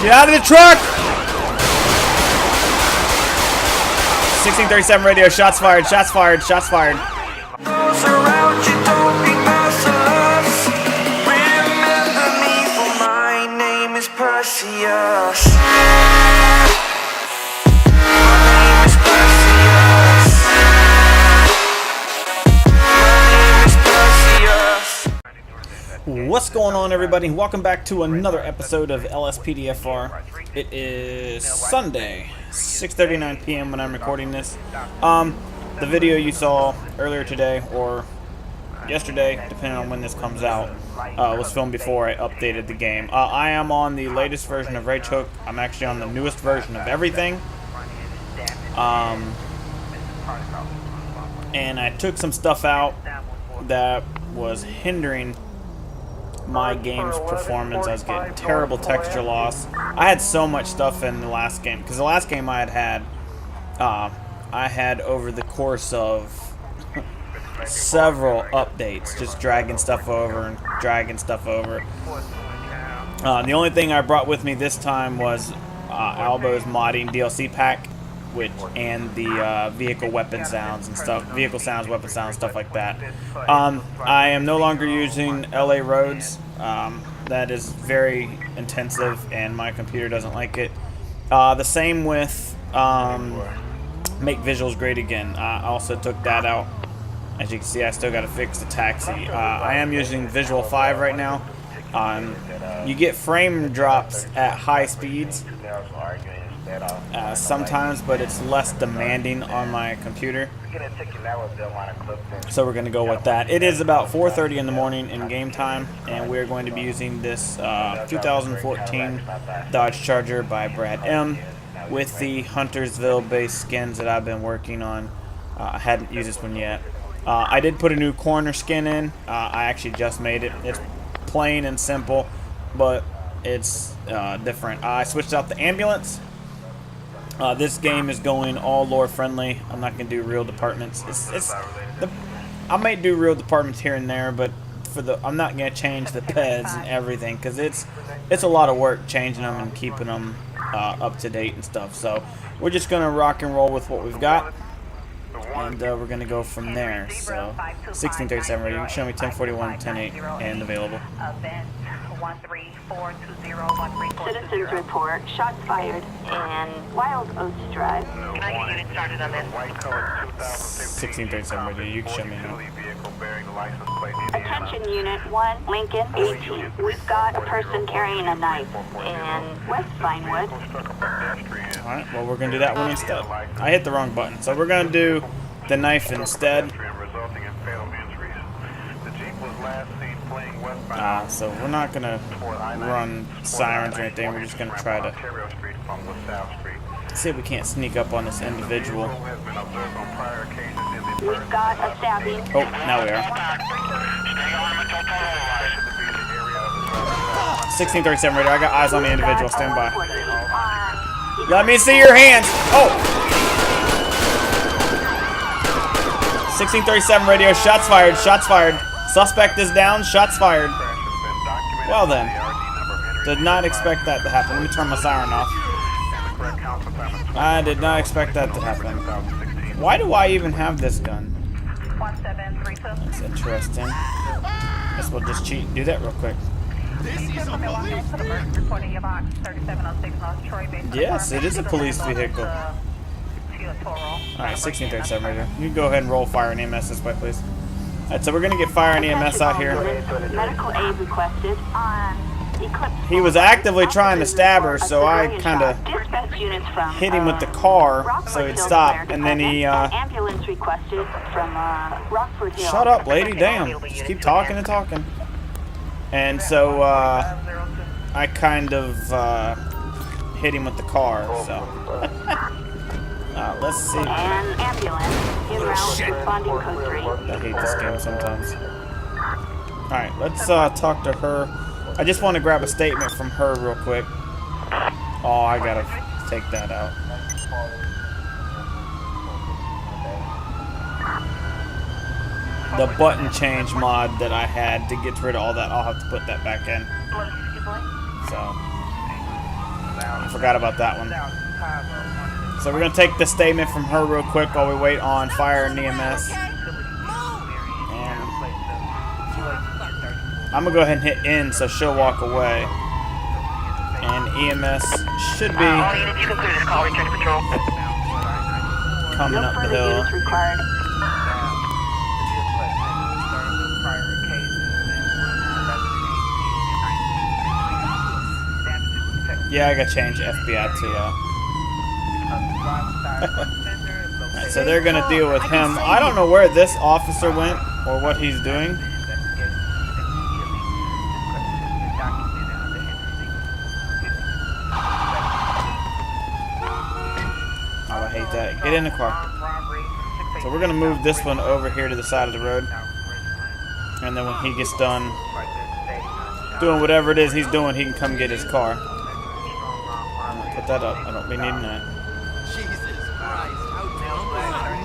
Get out of the truck! 1637 radio, shots fired, shots fired, shots fired. What's going on, everybody? Welcome back to another episode of LSPDFR. It is Sunday, 6:39 p.m. when I'm recording this. The video you saw earlier today or yesterday, depending on when this comes out, was filmed before I updated the game. I am on the latest version of Rage Hook. I'm actually on the newest version of everything. And I took some stuff out that was hindering my game's performance. I was getting terrible texture loss. I had so much stuff in the last game, because the last game I had over the course of several updates, just dragging stuff over and dragging stuff over. The only thing I brought with me this time was Albo's modding DLC pack, and the vehicle weapon sounds and stuff, vehicle sounds, weapon sounds, stuff like that. I am no longer using LA roads. That is very intensive, and my computer doesn't like it. The same with make visuals great again. I also took that out. As you can see, I still got to fix the taxi. I am using Visual 5 right now. You get frame drops at high speeds sometimes, but it's less demanding on my computer, so we're going to go with that. It is about 4:30 in the morning in game time, and we're going to be using this 2014 Dodge Charger by Brad M with the Huntersville based skins that I've been working on. I hadn't used this one yet. I did put a new corner skin in. I actually just made it. It's plain and simple, but it's different. I switched out the ambulance. This game is going all lore friendly. I'm not going to do real departments. I might do real departments here and there, but I'm not going to change the PEDs and everything, because it's a lot of work changing them and keeping them up to date and stuff. So we're just going to rock and roll with what we've got, and we're going to go from there. So 1637 radio, you can show me 1041, 108, and available. Citizens report shots fired in Wild Oats Drive. Can I get unit started on this? 1637 radio, you can show me now. Attention Unit 1, Lincoln 18. We've got a person carrying a knife in West Vinewood. Alright, well, we're going to do that one instead. I hit the wrong button, so we're going to do the knife instead. So we're not going to run sirens or anything. We're just going to try to see if we can't sneak up on this individual. We've got a stabbing. Oh, now we are. 1637 radio, I got eyes on the individual. Stand by. Let me see your hands. Oh! 1637 radio, shots fired, shots fired. Suspect is down, shots fired. Well then, did not expect that to happen. Let me turn my siren off. I did not expect that to happen. Why do I even have this gun? That's interesting. Guess we'll just cheat and do that real quick. Yes, it is a police vehicle. Alright, 1637 right here. You can go ahead and roll fire and EMS this way, please. Alright, so we're going to get fire and EMS out here. Medical aid requested on Eclipse. He was actively trying to stab her, so I kind of hit him with the car so he'd stop, and then he ambulance requested from Rockford Hill. Shut up, lady, damn. Just keep talking and talking. And so I kind of hit him with the car, so let's see. An ambulance in route responding code 3. I hate this game sometimes. Alright, let's talk to her. I just want to grab a statement from her real quick. Oh, I gotta take that out. The button change mod that I had to get rid of all that, I'll have to put that back in. So, I forgot about that one. So we're gonna take the statement from her real quick while we wait on fire and EMS. And I'm gonna go ahead and hit N so she'll walk away. And EMS should be All units, you conclude this call. Return to patrol. coming up the hill. Units required. Yeah, I gotta change FBI to Alright, so they're gonna deal with him. I don't know where this officer went or what he's doing. Oh, I hate that. Get in the car. So we're gonna move this one over here to the side of the road. And then when he gets done doing whatever it is he's doing, he can come get his car. I'm gonna put that up. I don't be needing that. Jesus Christ, how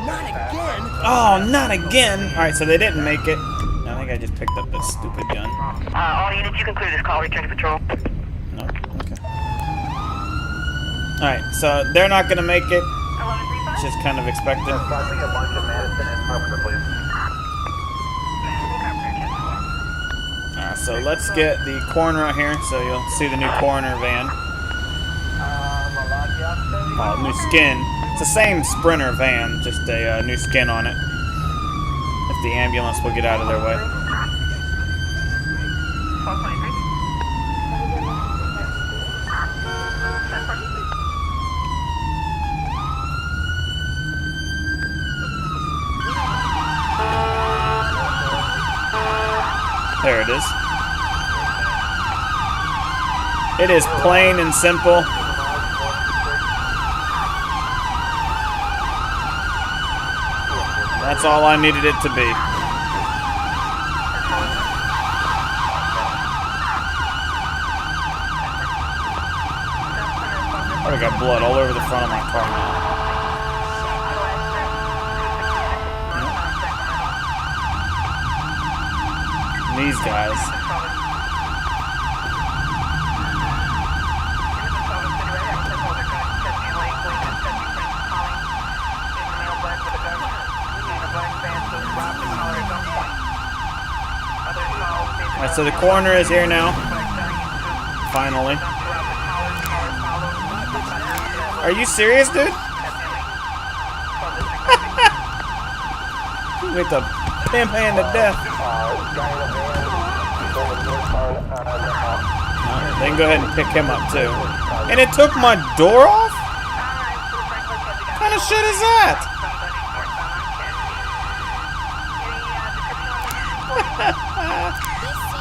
not again! Oh, not again! Alright, so they didn't make it. I think I just picked up this stupid gun. All units, you conclude this call. Return to patrol. No? Okay. Alright, so they're not gonna make it. It's just kind of expected. Alright, so let's get the coroner out here so you'll see the new coroner van. Oh, new skin. It's the same Sprinter van, just a new skin on it. If the ambulance will get out of their way. There it is. It is plain and simple. That's all I needed it to be. I got blood all over the front of my car now. These guys. Alright, so the coroner is here now. Finally. Are you serious, dude? With the pimp hand to death. They can go ahead and pick him up too. And it took my door off? What kind of shit is that?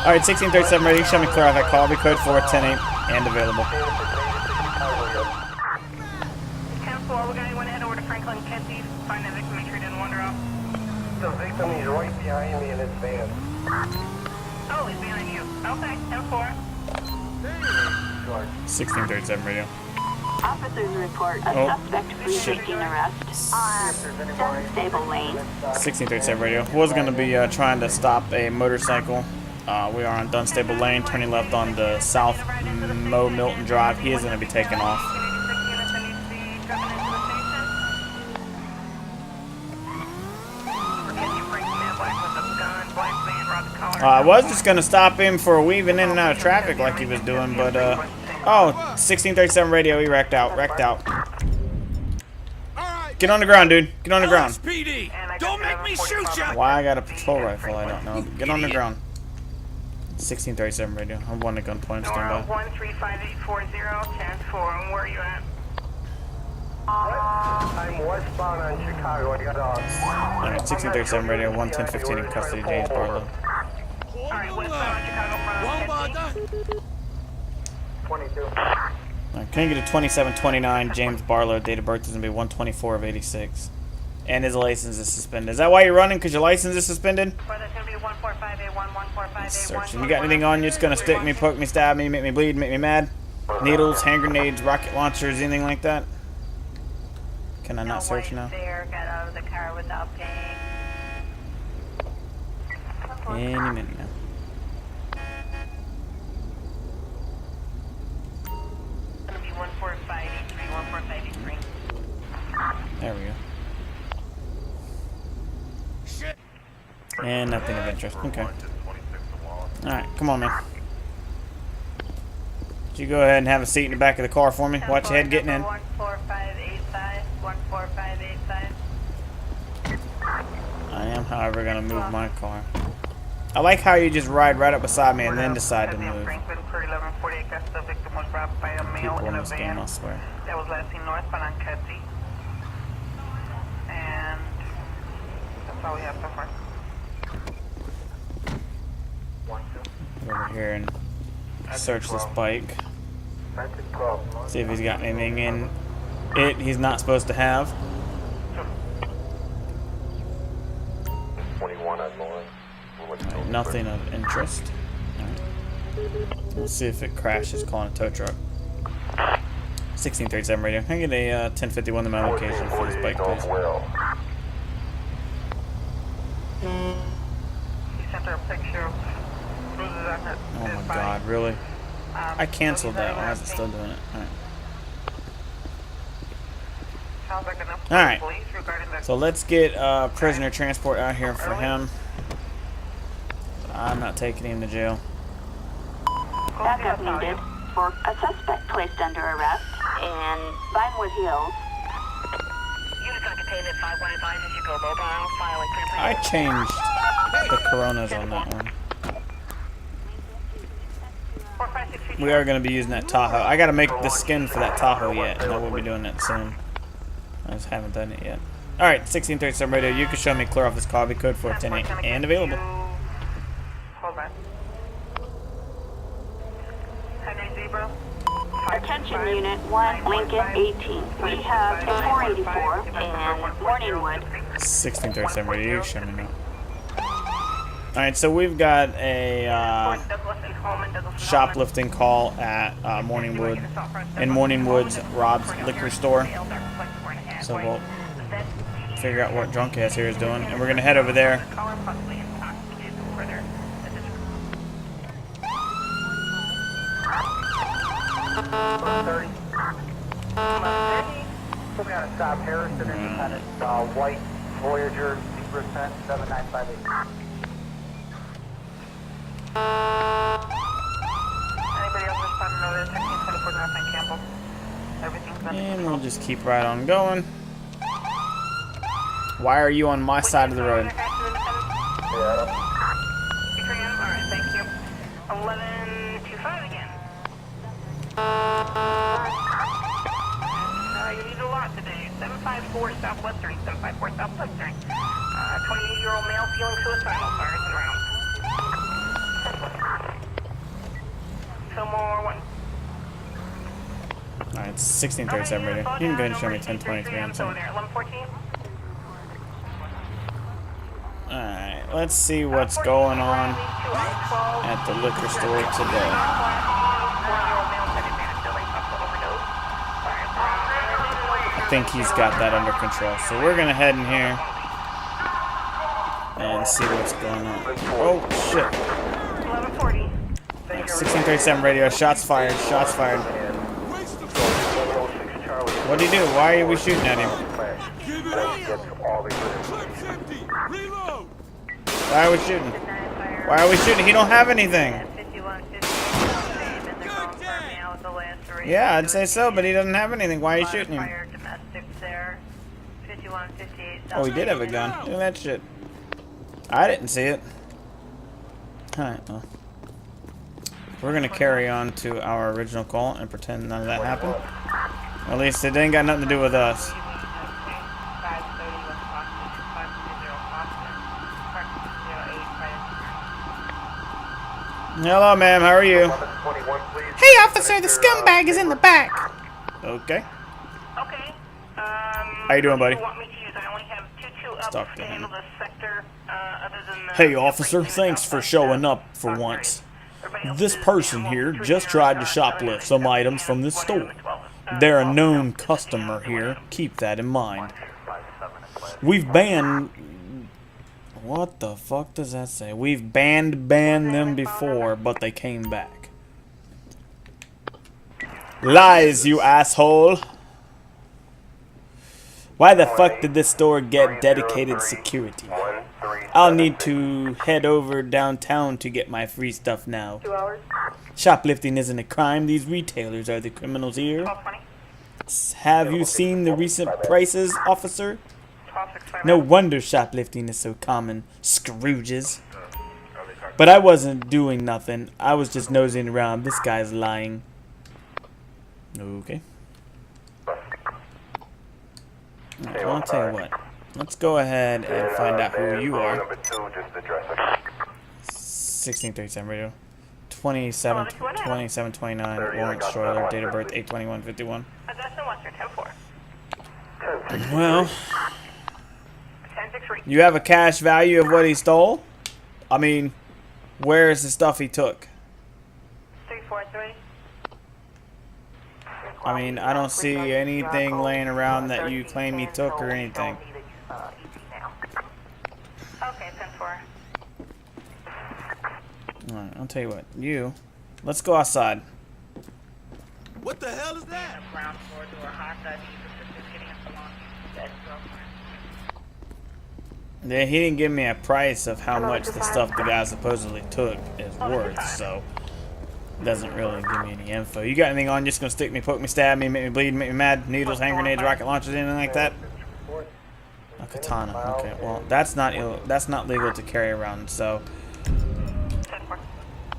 Alright, 1637 ready. Show me clear off that call. Be code 4108 and available. 10-4, we're going to head over to Franklin Kenty. Find the victim, make sure he didn't wander off. The victim is right behind me in his van. Oh, he's behind you. Okay, 10-4. 1637 radio. Officers report a suspect resisting arrest on Unstable Lane. 1637 radio. Was going to be trying to stop a motorcycle. We are on Dunstable Lane, turning left on the South Mo Milton Drive. He is going to be taking off. I was just going to stop him for weaving in and out of traffic like he was doing, but, oh, 1637 radio, he wrecked out. Get on the ground, dude. Get on the ground. LSPD, don't make me shoot ya! Why I got a patrol rifle, I don't know. Get on the ground. 1637 radio. I'm one at gunpoint, stand by. 135840, 10-4, where are you at? I'm westbound on Chicago. I got Alright, 1637 radio, 11015 in custody, James Barlow. Alright, westbound Chicago from 22. Alright, can you get a 2729 James Barlow, date of birth is going to be 124 of 86. And his license is suspended. Is that why you're running? Because your license is suspended? That's going to be 145A1, 145A1. Searching. You got anything on you? It's going to stick me, poke me, stab me, make me bleed, make me mad? Needles, hand grenades, rocket launchers, anything like that? Can I not search now? There, got out of the car without paying. Any minute now. It's going to be And nothing of interest. Okay. Alright, come on, man. Would you go ahead and have a seat in the back of the car for me? Watch your head getting in. 14585. 14585. I am, however, going to move my car. I like how you just ride right up beside me and then decide to move. Franklin for 1148, the victim was robbed by a male People in in a this game, van I swear. that was last seen northbound on Kedzie. And that's all we have so far. Go over here and search this bike. See if he's got anything in it he's not supposed to have. 21 on Lauren. Right, nothing of interest. Right. We'll see if it crashes calling a tow truck. 1637 radio. Can I get a 1051 to my location for this bike, please? He sent her a picture of bruises on her. Oh my god, really? I canceled that. Why is it still doing it? Alright. So let's get prisoner transport out here for him. I'm not taking him to jail. Backup needed for a suspect placed under arrest in Vinewood Hills. Units on containment 515 as you go mobile, file a clear. I changed the Coronas on that one. We are going to be using that Tahoe. I got to make the skin for that Tahoe yet, and I will be doing that soon. I just haven't done it yet. Alright, 1637 radio. You can show me clear off this copy code 4108 and available. Hold on. Henry Zebra. Attention Unit 1, Lincoln 18. We have a 484 and Morningwood. 1637 radio. You can show me now. Alright, so we've got a shoplifting call at Morningwood, in Morningwood's Rob's Liquor Store. So we'll figure out what drunk ass here is doing, and we're gonna head over there. We got to stop Harrison Independent, White Voyager, Zebra 7958. Anybody else responding over there? 1624 North and Campbell. Everything's under And control. we'll just keep right on going. Why are you on my side of the road? Alright, thank you. 1125 again. You need a lot today. 754 Southwestern, 754 Southwestern. 28-year-old male feeling suicidal, fires and rounds. Fillmore 1. Alright, it's 1637 radio. You can go ahead and show me 1023 on something. 1114. Alright, let's see what's going on at the liquor store today. I think he's got that under control. So we're gonna head in here and see what's going on. Oh shit. 1140. 1637 radio, shots fired, shots fired. What'd he do? Why are we shooting at him? Why are we shooting? Why are we shooting? He don't have anything. Yeah, I'd say so, but he doesn't have anything. Why are you shooting him? Oh, he did have a gun. Look at that shit. I didn't see it. Alright, well. We're gonna carry on to our original call and pretend none of that happened. Or at least it ain't got nothing to do with us. Hello, ma'am. How are you? Hey, officer. The scumbag is in the back. Okay. Okay. How you doing, buddy? Talk to him. Hey, officer. Thanks for showing up for once. This person here just tried to shoplift some items from this store. They're a known customer here. Keep that in mind. We've banned... What the fuck does that say? We've banned them before, but they came back. Lies, you asshole. Why the fuck did this store get dedicated security? I'll need to head over downtown to get my free stuff now. 2 hours. Shoplifting isn't a crime. These retailers are the criminals here. 1220. Have you seen the recent prices, officer? 1265. No wonder shoplifting is so common. Scrooges. But I wasn't doing nothing. I was just nosing around. This guy's lying. Okay. Alright, well, I'll tell you what. Let's go ahead and find out who you are. 1637 radio. 2729 Lawrence Schroeder, date of birth 8/21/51. Address in Western 10-4. Well, 10-6 you have a cash value of what he stole? I mean, where's the stuff he took? 343. I mean, I don't see anything laying around that you claim he took or anything. Okay, 10-4. Alright, I'll tell you what. Let's go outside. What the hell is that? Ground floor door, hot dog, assistance getting us along. Dead girlfriend. Yeah, he didn't give me a price of how much the stuff the guy supposedly took is worth, so doesn't really give me any info. You got anything on? Just gonna stick me, poke me, stab me, make me bleed, make me mad? Needles, hand grenades, rocket launchers, anything like that? A katana. Okay, well that's not legal to carry around. So, all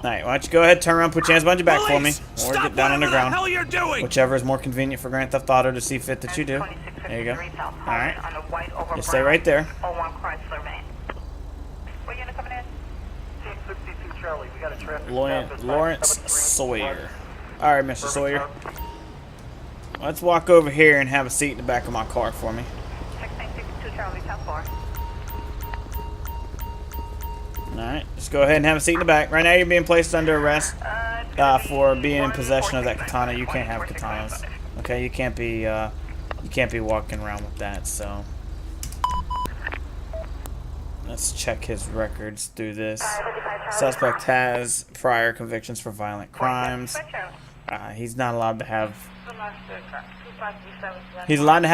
right, why don't you go ahead, turn around, put your hands behind your back for me, or get down on the ground. What the hell you're doing? Whichever is more convenient for Grand Theft Auto to see fit that you do. There you go. All right, just stay right there. 01 Chrysler van. What unit coming in? 62 Charlie, we got a traffic. Lawrence Sawyer. All right, Mr. Sawyer. Let's walk over here and have a seat in the back of my car for me. 1662 Charlie, 10-4. Alright, just go ahead and have a seat in the back. Right now you're being placed under arrest for being in possession of that katana. You can't have katanas. Okay, you can't be walking around with that, so let's check his records through this. Suspect has prior convictions for violent crimes. He's not allowed to have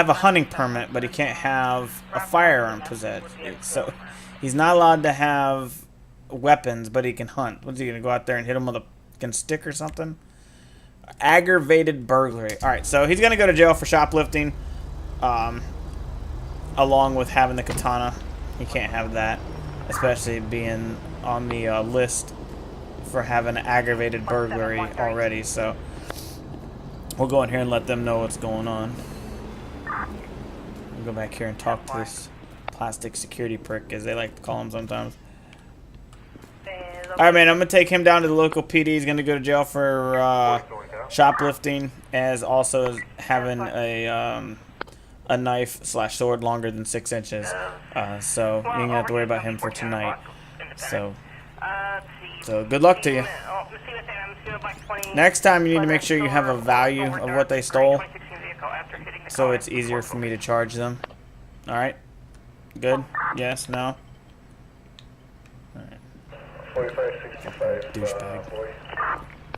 a hunting permit, but he can't have a firearm possessed. So he's not allowed to have weapons, but he can hunt. What's he gonna go out there and hit him with a fucking stick or something? Aggravated burglary. All right, so he's gonna go to jail for shoplifting, along with having the katana. He can't have that, especially being on the list for having aggravated burglary already. So we'll go in here and let them know what's going on. We'll go back here and talk to this plastic security prick, as they like to call him sometimes. Alright, man, I'm going to take him down to the local PD. He's going to go to jail for shoplifting, as also as having a knife / sword longer than 6 inches. So you ain't going to have to worry about him for tonight. So good luck to you. Next time you need to make sure you have a value of what they stole, so it's easier for me to charge them. Alright? Good? Yes? No? Alright. Douchebag.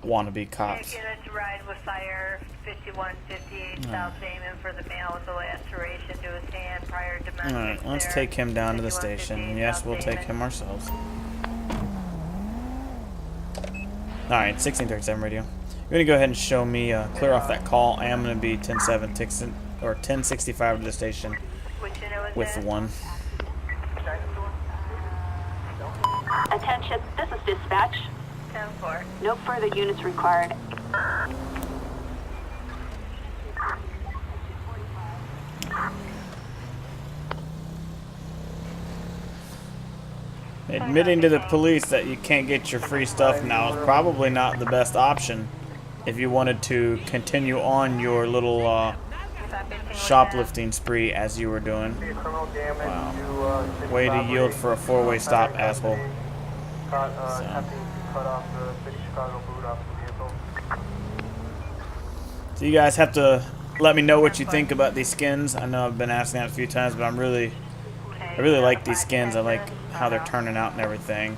Wannabe cops. Unit to ride with fire 5158 South Damon for the male with the laceration to his hand prior to domestic. Alright, let's take him down to the station. Yes, we'll take him ourselves. Alright, 1637 radio. You're going to go ahead and show me, clear off that call. I am going to be 10-7 or 1065 to the station with 1. Attention, this is dispatch. 10-4. No further units required. Admitting to the police that you can't get your free stuff now is probably not the best option if you wanted to continue on your little shoplifting spree as you were doing. Wow. Way to yield for a 4-way stop, asshole. So you guys have to let me know what you think about these skins. I know I've been asking that a few times, but I really like these skins. I like how they're turning out and everything.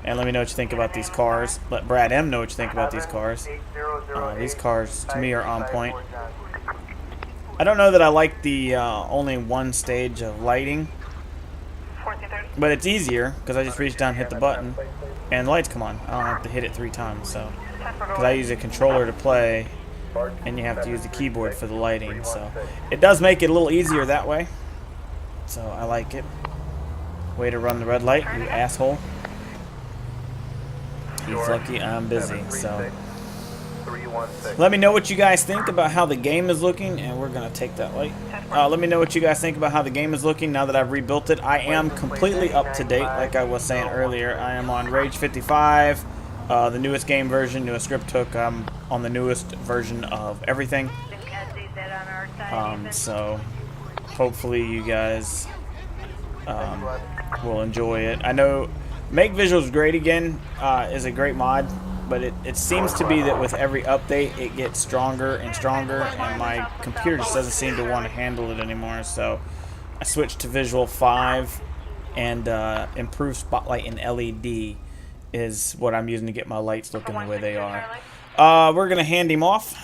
And let me know what you think about these cars. Let Brad M know what you think about these cars. These cars, to me, are on point. I don't know that I like the only one stage of lighting, 1430. but it's easier because I just reach down, hit the button, and the lights come on. I don't have to hit it 3 times. So, because I use a controller to play, and you have to use the keyboard for the lighting, so it does make it a little easier that way. So I like it. Way to run the red light, you asshole. He's lucky I'm busy. So let me know what you guys think about how the game is looking, and we're gonna take that light. Let me know what you guys think about how the game is looking now that I've rebuilt it. I am completely up to date, like I was saying earlier. I am on Rage 55, the newest game version, newest script hook. I'm on the newest version of everything. So hopefully you guys will enjoy it. I know Make Visuals Great Again is a great mod, but it seems to be that with every update it gets stronger and stronger, and my computer just doesn't seem to want to handle it anymore. So I switched to Visual 5, and improved spotlight and LED is what I'm using to get my lights looking the way they are. We're gonna hand him off.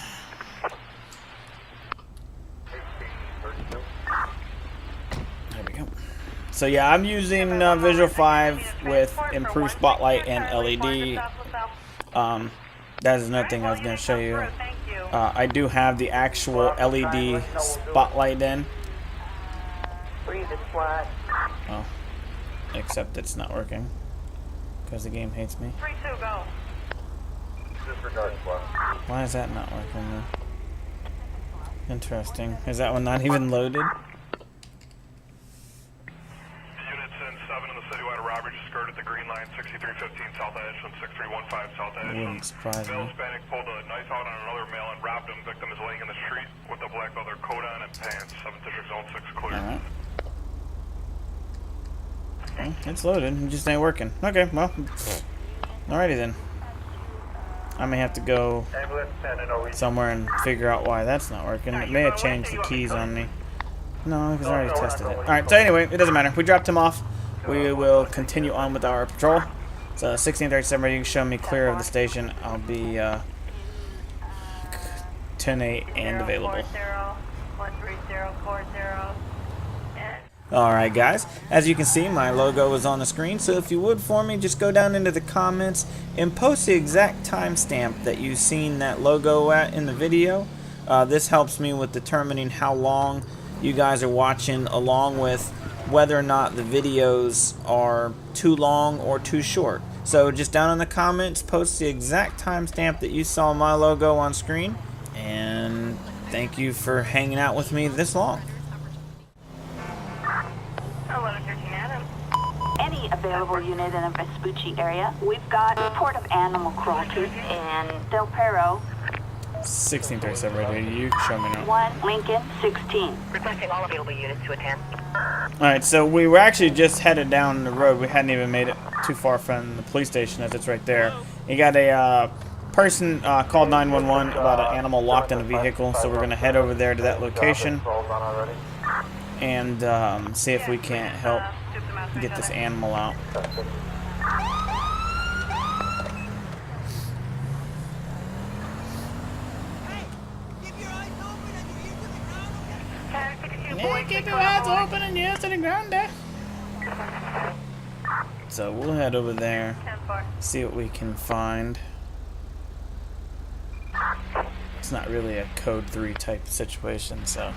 There we go. So yeah, I'm using Visual 5 with improved spotlight and LED. That is another thing I was going to show you. I do have the actual LED spotlight in. Oh, except it's not working because the game hates me. Why is that not working then? Interesting. Is that one not even loaded? Robert just skirted the green line, 6315 South Edge from 6315 South Edge. Wouldn't surprise me. Male Hispanic pulled a knife out on another male and robbed him. Victim is laying in the street with a black leather coat on and pants. 7th District Zone 6 clear. Alright. Well, it's loaded. It just ain't working. Okay, well. Alrighty then. I may have to go somewhere and figure out why that's not working. It may have changed the keys on me. No, because I already tested it. Alright, so anyway, it doesn't matter. We dropped him off. We will continue on with our patrol. So 1637 ready to show me clear of the station. I'll be 10-8 and available. Alright guys, as you can see my logo is on the screen, so if you would for me, just go down into the comments and post the exact timestamp that you've seen that logo at in the video. This helps me with determining how long you guys are watching, along with whether or not the videos are too long or too short. So just down in the comments, post the exact timestamp that you saw my logo on screen, and thank you for hanging out with me this long. Any available unit in the Vespucci area. We've got report of animal cruelty in Del Perro. 1637 ready. You show me now. 1 Lincoln 16. Requesting all available units to attend. Alright, so we were actually just headed down the road. We hadn't even made it too far from the police station, as it's right there. You got a person called 911 about an animal locked in a vehicle, so we're going to head over there to that location and see if we can't help get this animal out. Yeah, keep your eyes open and ears to the ground there. So we'll head over there, see what we can find. It's not really a code 3 type situation, so.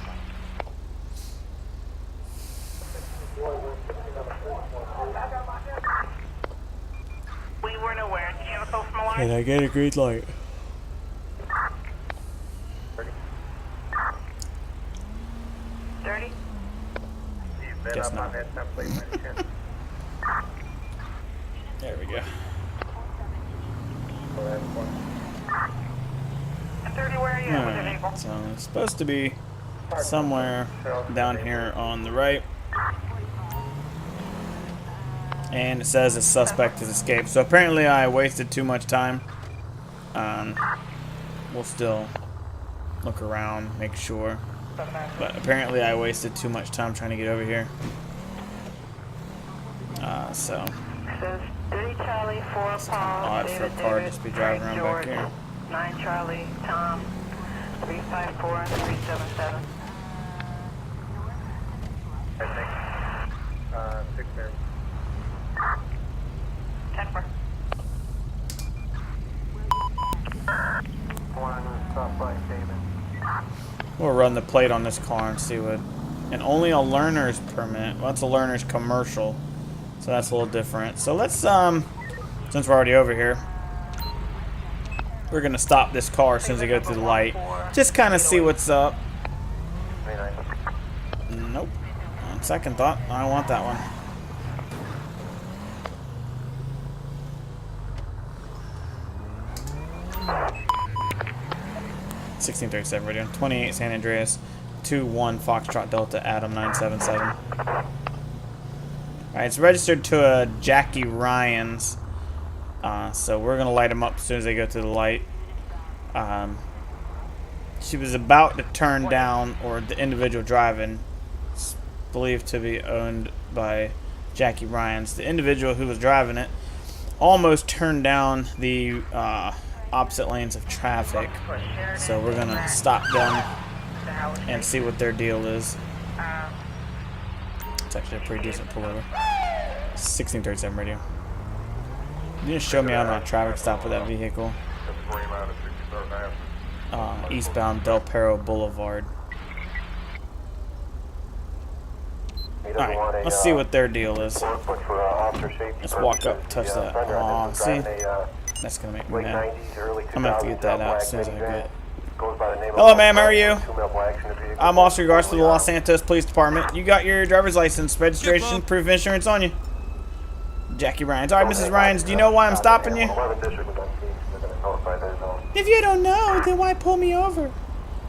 We weren't aware. Did you have a call from alarm? Can I get a green light? Guess not. There we go. 30, where are you at with your vehicle? Alright, so it's supposed to be somewhere down here on the right. And it says the suspect has escaped. So apparently I wasted too much time. We'll still look around, make sure. But apparently I wasted too much time trying to get over here. So Says 30 Charlie, 4 it's kind of odd for a car to just be driving around back here. 9 Charlie, Tom, 354 377. I think. 6 there. 10-4. One stop by David. We'll run the plate on this car and see what. And only a learner's permit. Well, that's a learner's commercial, so that's a little different. So let's since we're already over here, we're gonna stop this car as soon as I go through the light. Just kind of see what's up. Nope. On second thought, I don't want that one. (1637) radio. 28 San Andreas. 21 Foxtrot Delta Adam 977. Alright, it's registered to a Jackie Ryan's. So we're gonna light him up as soon as they go through the light. She was about to turn down, or the individual driving, is believed to be owned by Jackie Ryan's. The individual who was driving it almost turned down the opposite lanes of traffic. So we're gonna stop them and see what their deal is. It's actually a pretty decent pullover. 1637 radio. You just show me out on a traffic stop with that vehicle. Eastbound Del Perro Boulevard. Alright, let's see what their deal is. Let's walk up, touch that. Aw, see? That's gonna make me mad. I'm gonna have to get that out as soon as I get. Hello, ma'am. How are you? I'm Officer Garza for the Los Santos Police Department. You got your driver's license, registration, proof of insurance on you. Jackie Ryan's. All right, Mrs. Ryan's. Do you know why I'm stopping you? If you don't know, then why pull me over?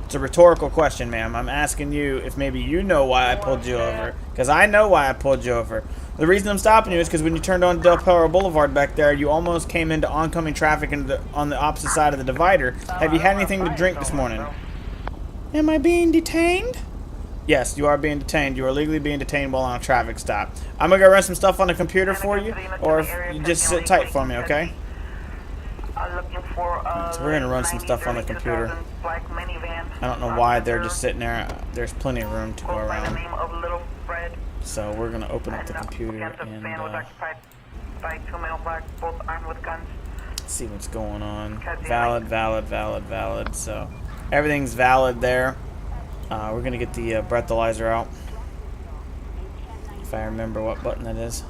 It's a rhetorical question, ma'am. I'm asking you if maybe you know why I pulled you over. Because I know why I pulled you over. The reason I'm stopping you is because when you turned on Del Perro Boulevard back there, you almost came into oncoming traffic on the opposite side of the divider. Have you had anything to drink this morning? Am I being detained? Yes, you are being detained. You are legally being detained while on a traffic stop. I'm going to go run some stuff on the computer for you, or if you just sit tight for me, okay? So we're going to run some stuff on the computer. I don't know why they're just sitting there. There's plenty of room to go around. So we're going to open up the computer and see what's going on. Valid, valid, valid, valid. So everything's valid there. We're going to get the breathalyzer out. If I remember what button that is.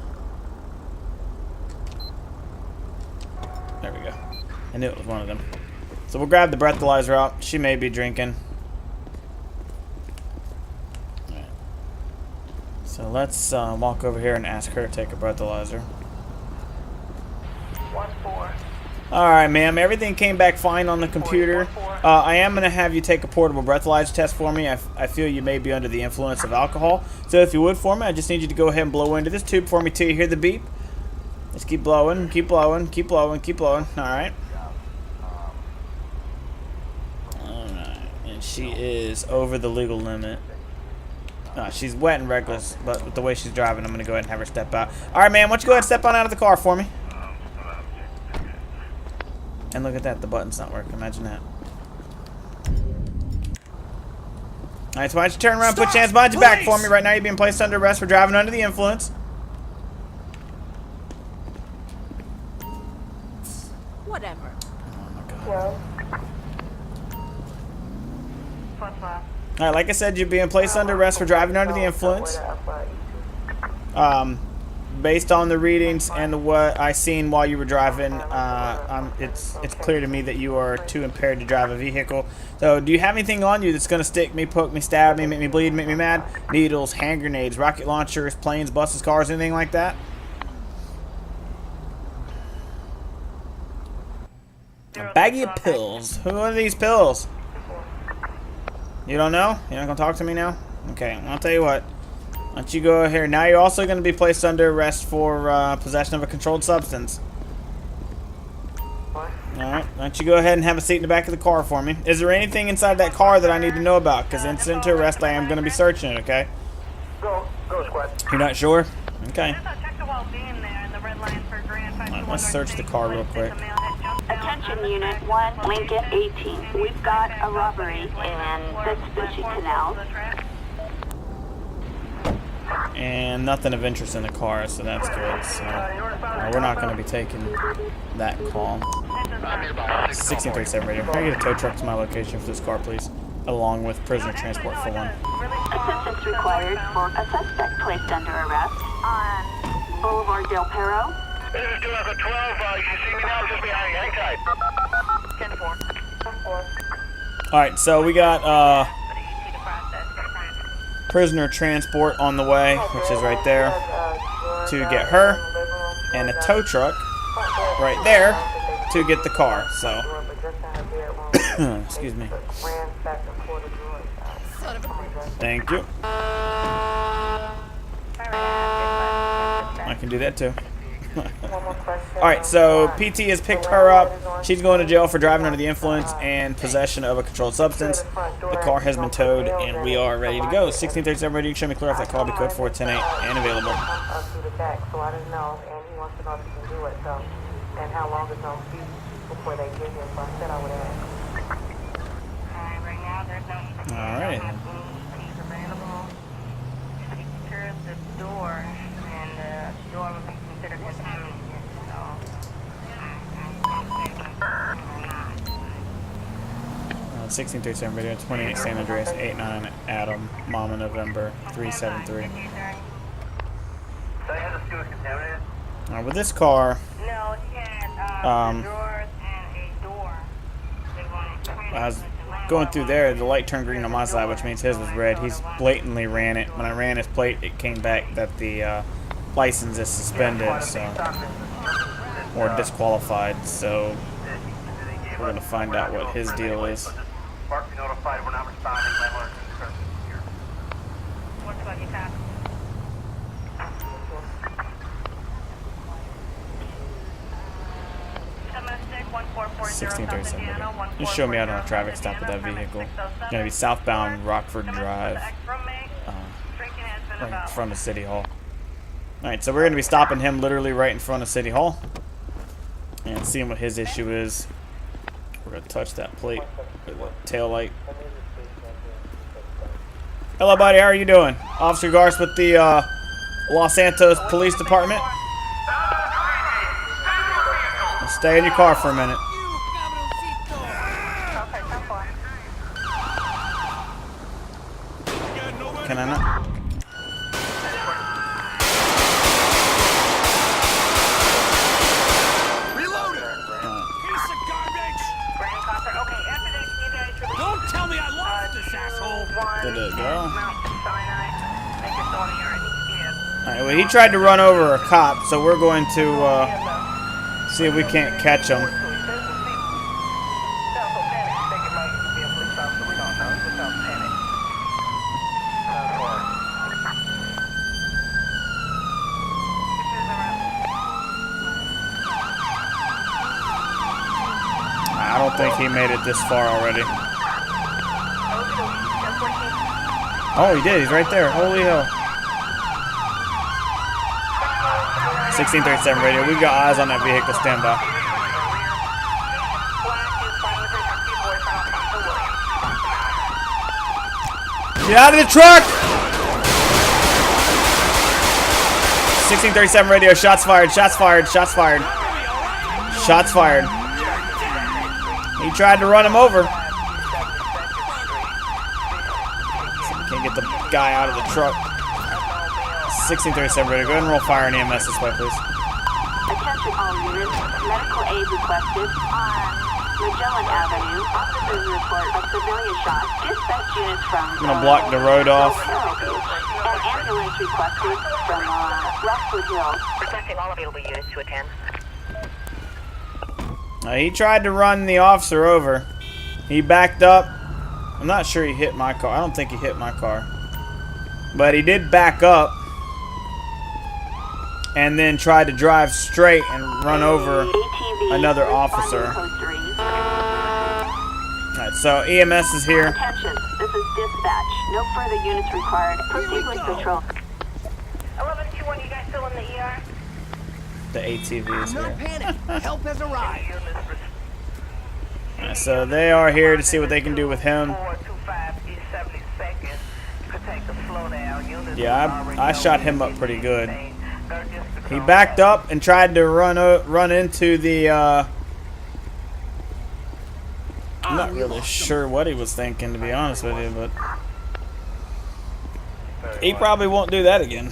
There we go. I knew it was one of them. So we'll grab the breathalyzer out. She may be drinking. Alright. So let's walk over here and ask her to take a breathalyzer. 1-4. Alright, ma'am. Everything came back fine on the computer. I am going to have you take a portable breathalyzer test for me. I feel you may be under the influence of alcohol. So if you would for me, I just need you to go ahead and blow into this tube for me till you hear the beep. Just keep blowing, keep blowing, keep blowing, keep blowing. Alright. Alright. And she is over the legal limit. She's wet and reckless, but with the way she's driving, I'm going to go ahead and have her step out. Alright, man, why don't you go ahead and step on out of the car for me? And look at that, the button's not working. Imagine that. Alright, so why don't you turn around and put your hands behind your back for me? Right now you're being placed under arrest for driving under the influence. Whatever. Oh my God. Alright, like I said, you're being placed under arrest for driving under the influence. Based on the readings and what I seen while you were driving, it's clear to me that you are too impaired to drive a vehicle. So, do you have anything on you that's going to stick me, poke me, stab me, make me bleed, make me mad? Needles, hand grenades, rocket launchers, planes, buses, cars, anything like that? A baggie of pills. Who are these pills? You don't know? You're not going to talk to me now? Okay, I'll tell you what. Why don't you go here? Now you're also going to be placed under arrest for possession of a controlled substance. Alright, why don't you go ahead and have a seat in the back of the car for me? Is there anything inside that car that I need to know about? Because incident to arrest, I am going to be searching it, okay? Go, squad. You're not sure? Okay. Alright, let's search the car real quick. Attention Unit 1, Lincoln 18. We've got a robbery in Vespucci Canal. and nothing of interest in the car, so that's good. So we're not going to be taking that call. 1637 radio. Can I get a tow truck to my location for this car, please? Along with prisoner transport for one. Assistance required for a suspect placed under arrest on Boulevard Del Perro. This is 12. You can see me now just behind you. Hang tight. 10-4. Alright, so we got prisoner transport on the way, which is right there, to get her, and a tow truck right there to get the car. So, excuse me. Thank you. I can do that too. Alright, so PT has picked her up. She's going to jail for driving under the influence and possession of a controlled substance. The car has been towed and we are ready to go. 1637 ready. You can show me clear off that call. Be code 4108 and available. So I didn't know, and he wants to know if he can do it, so, and how long it's going to be before they get here, so I said I would ask. Right now, there's no Alright. He's available. Secure the door, and the door will be considered contaminated. So, 1637 radio. 28 San Andreas 89 Adam Mama November 373. So you have the steward contaminated? With this car, no, he had drawers and a door. I was going through there, the light turned green on my side, which means his was red. He's blatantly ran it. When I ran his plate, it came back that the license is suspended, so, or disqualified. So we're going to find out what his deal is. Mark, be notified, we're not responding, landlord. What's about you, Tacco? 1637. Just show me out on a traffic stop with that vehicle. It's going to be southbound Rockford Drive, right in front of City Hall. Alright, so we're going to be stopping him literally right in front of City Hall and seeing what his issue is. We're going to touch that plate with the tail light. Hello, buddy. How are you doing? Officer Garst with the Los Santos Police Department. Stay in your car for a minute. Can I not? Don't tell me I lost this asshole! Did it go? Alright, well, he tried to run over a cop, so we're going to see if we can't catch him. I don't think he made it this far already. Oh, he did. He's right there. Holy hell. 1637 radio. We've got eyes on that vehicle. Stand by. Get out of the truck! 1637 radio. Shots fired. Shots fired. Shots fired. Shots fired. He tried to run him over. Can't get the guy out of the truck. 1637 radio. Go ahead and roll fire and EMS this way, please. Attention all units. Medical aid requested on Magellan Avenue. Officers report a civilian shot. Dispatch units from I'm gonna block the road off. An ambulance requested from Rockwood Hill. Requesting all available units to attend. He tried to run the officer over. He backed up. I'm not sure he hit my car. I don't think he hit my car. But he did back up. And then tried to drive straight and run over another officer. Alright, so EMS is here. Attention, this is dispatch. No further units required. Proceed with patrol. 1121, you guys still in the ER? The ATV is No here. panic! Help has arrived! So they are here to see what they can do with him. 425 East 72nd. Protect the slowdown. Units Yeah, I shot him up pretty good. He backed up and tried to run into the. I'm not really sure what he was thinking, to be honest with you, but he probably won't do that again.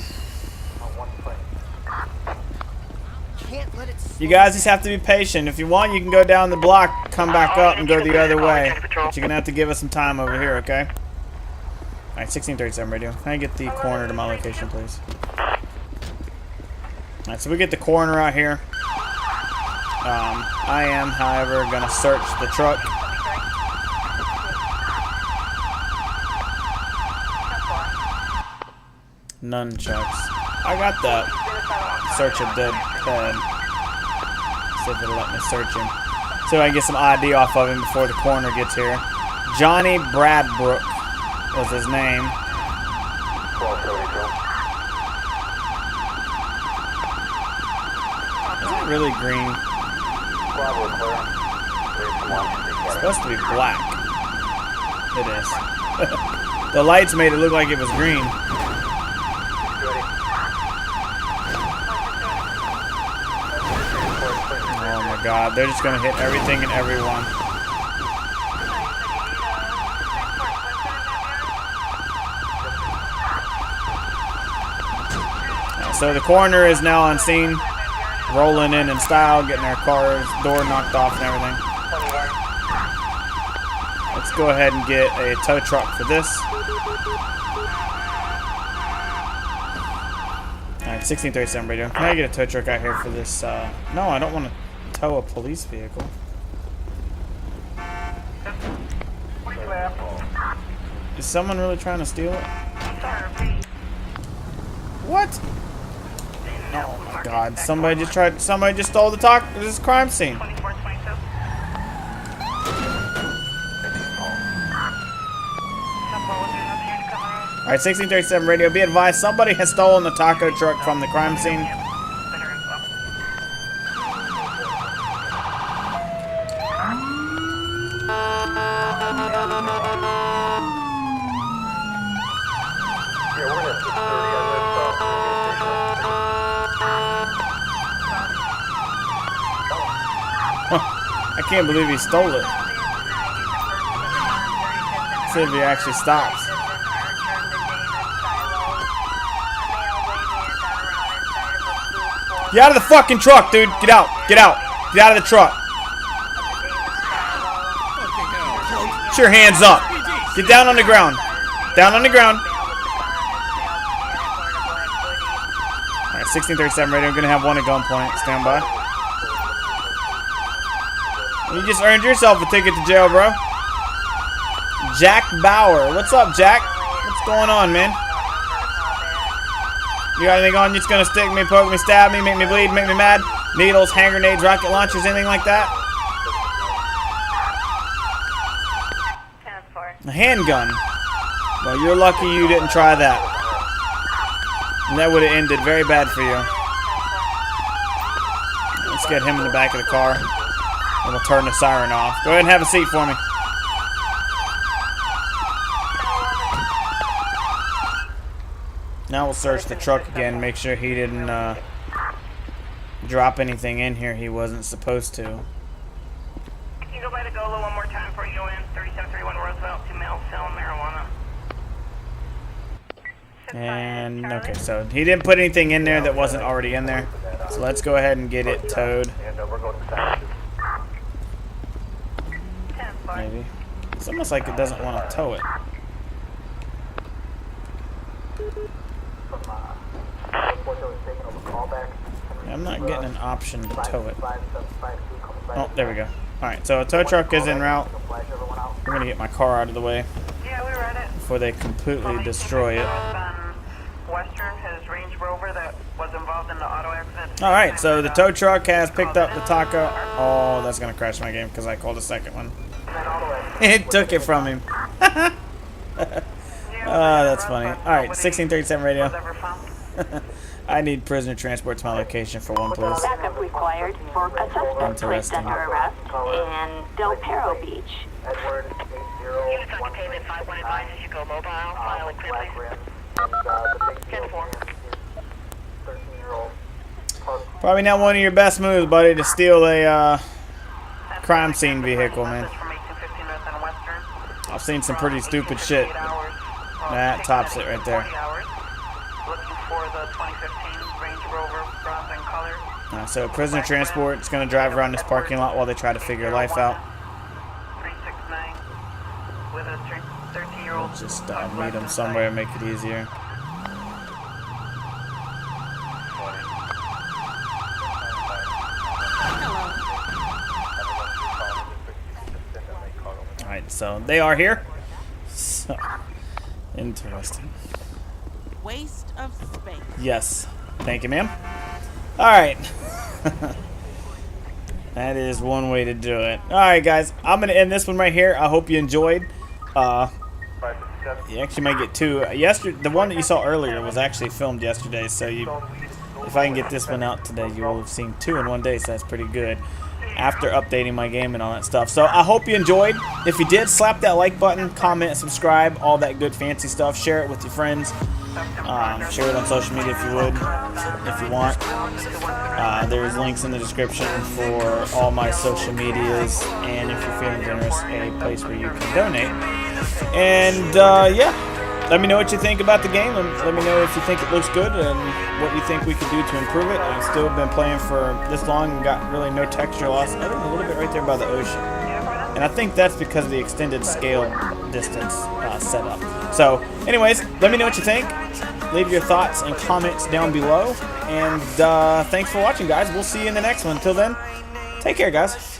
You guys just have to be patient. If you want, you can go down the block, come back up, and go the other way. But you're gonna have to give us some time over here, okay? All right, 1637 radio. Can I get the coroner to my location, please? All right, so we get the coroner out here. I am, however, gonna search the truck. Nunchucks. I got that. Search a dead head. See if it'll let me search him. So I can get some ID off of him before the coroner gets here. Johnny Bradbrook was his name. Is it really green? It's supposed to be black. It is. The lights made it look like it was green. Oh my god, they're just gonna hit everything and everyone. So the coroner is now on scene, rolling in style, getting their car's door knocked off and everything. Let's go ahead and get a tow truck for this. Alright, 1637 radio. Can I get a tow truck out here for this? No, I don't want to tow a police vehicle. Is someone really trying to steal it? What? Oh my god, somebody just stole this crime scene. Alright, 1637 radio, be advised, somebody has stolen the taco truck from the crime scene. I can't believe he stole it. Let's see if he actually stops. Get out of the fucking truck, dude. Get out. Get out. Get out of the truck. Put your hands up. Get down on the ground. Down on the ground. Alright, 1637 radio. I'm going to have one at gunpoint. Stand by. You just earned yourself a ticket to jail, bro. Jack Bauer. What's up, Jack? What's going on, man? You got anything on you that's gonna stick me, poke me, stab me, make me bleed, make me mad? Needles, hand grenades, rocket launchers, anything like that? A handgun. Well, you're lucky you didn't try that. And that would have ended very bad for you. Let's get him in the back of the car. And we'll turn the siren off. Go ahead and have a seat for me. Now we'll search the truck again, make sure he didn't drop anything in here he wasn't supposed to. Can you go by the GOLO one more time before you go in? 3731 Roosevelt, 2 males selling marijuana. And, okay, so he didn't put anything in there that wasn't already in there. So let's go ahead and get it towed. Maybe. It's almost like it doesn't want to tow it. Yeah, I'm not getting an option to tow it. Oh, there we go. Alright, so a tow truck is en route. I'm going to get my car out of the way before they completely destroy it. Western, his Range Rover that was involved in the auto accident. Alright, so the tow truck has picked up the taco. Oh, that's going to crash my game because I called a second one. It took it from him. Oh, that's funny. Alright, 1637 radio. I need prisoner transport to my location for one, please. Backup required for a suspect placed under arrest in Del Perro Beach. Units occupied at 51 advises you go mobile, file and quickly. Probably not one of your best moves, buddy, to steal a crime scene vehicle, man. I've seen some pretty stupid shit. That tops it right there. So prisoner transport is going to drive around this parking lot while they try to figure life out. We'll just meet them somewhere and make it easier. Alright, so they are here. So, interesting. Waste of space. Yes. Thank you, ma'am. Alright. That is one way to do it. Alright, guys. I'm going to end this one right here. I hope you enjoyed. You actually might get two. Yesterday, the one that you saw earlier was actually filmed yesterday, so if I can get this one out today, you will have seen two in one day, so that's pretty good. After updating my game and all that stuff. So I hope you enjoyed. If you did, slap that like button, comment, subscribe, all that good fancy stuff. Share it with your friends. Share it on social media if you would, if you want. There's links in the description for all my social medias, and if you're feeling generous, a place where you can donate. And yeah. Let me know what you think about the game, and let me know if you think it looks good and what you think we could do to improve it. I've still been playing for this long and got really no texture loss, other than a little bit right there by the ocean. And I think that's because of the extended scale distance setup. So, anyways, let me know what you think. Leave your thoughts and comments down below. And thanks for watching, guys. We'll see you in the next one. Until then, take care, guys.